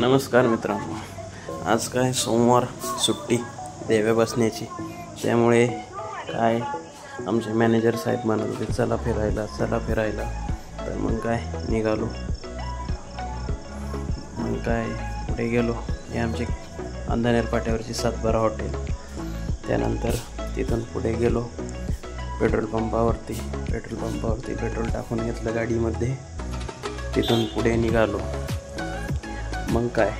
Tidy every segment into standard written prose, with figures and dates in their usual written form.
नमस्कार मित्रांनो, आज काय सोमवार सुट्टी देव्या बसण्याची, त्यामुळे काय आमचे मॅनेजर साहेब म्हणत होते चला फिरायला. तर मग काय निघालो. मग काय पुढे गेलो. हे आमचे अंधानेर पाट्यावरची सातबारा हॉटेल. त्यानंतर तिथून पुढे गेलो पेट्रोल पंपावरती पेट्रोल टाकून घेतलं गाडीमध्ये. तिथून पुढे निघालो. मग काय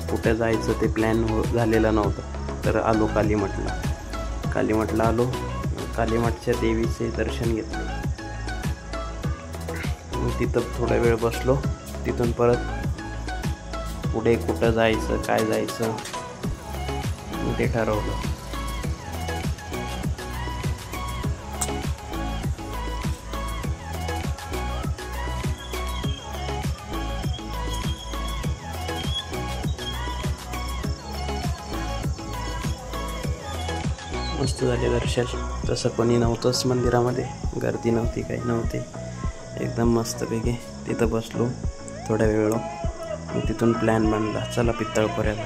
कुठे जायचं ते प्लॅन झालेलं नव्हतं, तर आलो कालीमठला आलो. कालीमठच्या देवीचे दर्शन घेतले. मग तिथं थोडा वेळ बसलो. तिथून परत पुढे कुठं जायचं काय जायचं ते ठरवलं. मस्त झाले दर्शन. तसं कोणी नव्हतंच मंदिरामध्ये, गर्दी नव्हती, काही नव्हती. एकदम मस्तपैकी तिथं बसलो थोड्या वेळ. मग तिथून प्लॅन बनला चला पित्तळखोऱ्याला.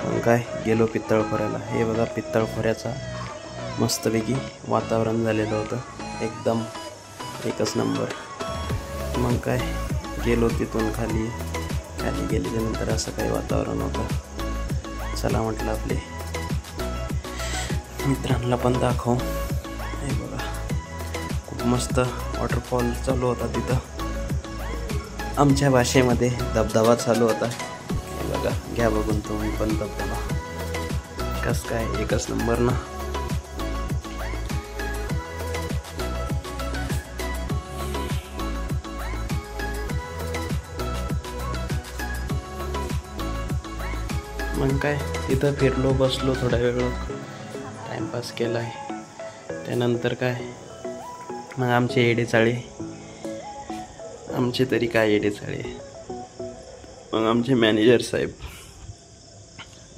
मग काय गेलो पित्तळखोऱ्याला. हे बघा पित्तळखोऱ्याचा मस्तपैकी वातावरण झालेलं होतं, एकदम एकच नंबर. मग काय गेलो तिथून खाली गेल्यानंतर असं काही वातावरण होतं. चला म्हटलं आपले मित्रांना पण दाखव. हे बघा खूप मस्त वॉटरफॉल चालू होता तिथं. आमच्या भाषेमध्ये धबधबा चालू होता. हे बघा, घ्या बघून तुम्ही पण धबधबा. कसं काय एकच नंबर ना. मग काय तिथं फिरलो, बसलो थोडा वेळ, टाईमपास केला आहे. त्यानंतर काय मग आमचे येडेचाळे, आमचे तरी काय येडेचाळे. मग आमचे मॅनेजर साहेब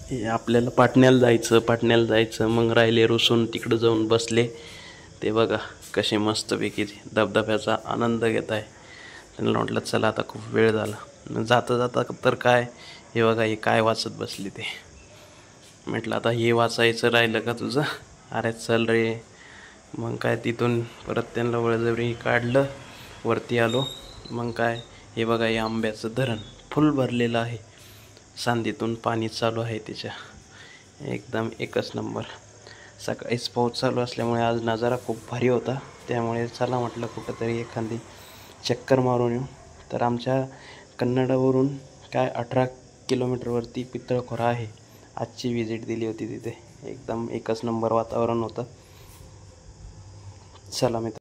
हे आपल्याला पाटण्याला जायचं मग राहिले रुसून तिकडं जाऊन बसले. ते बघा कसे मस्तपैकी धबधब्याचा आनंद घेत आहे. त्यांना म्हटलं चला आता खूप वेळ झाला. मग जाता तर काय हे बघा हे काय वाचत बसले ते. म्हटलं आता हे वाचायचं राहिलं का तुझं, अरे चल रे. मग काय तिथून परत त्यांना बळजबरी काढलं, वरती आलो. मग काय हे बघा हे आंब्याचं धरण फुल भरलेलं आहे. सांदीतून पाणी चालू आहे त्याच्या, एकदम एकच नंबर. सकाळीच पाऊस चालू असल्यामुळे आज नजारा खूप भारी होता. त्यामुळे चला म्हटलं कुठंतरी एखादी चक्कर मारून येऊ. तर आमच्या कन्नडावरून काय 18 किलोमीटरवरती पित्तळखोरा आहे. आजची विजिट दिली होती तिथे. एकदम एकच नंबर वातावरण होतं. चला मित्र.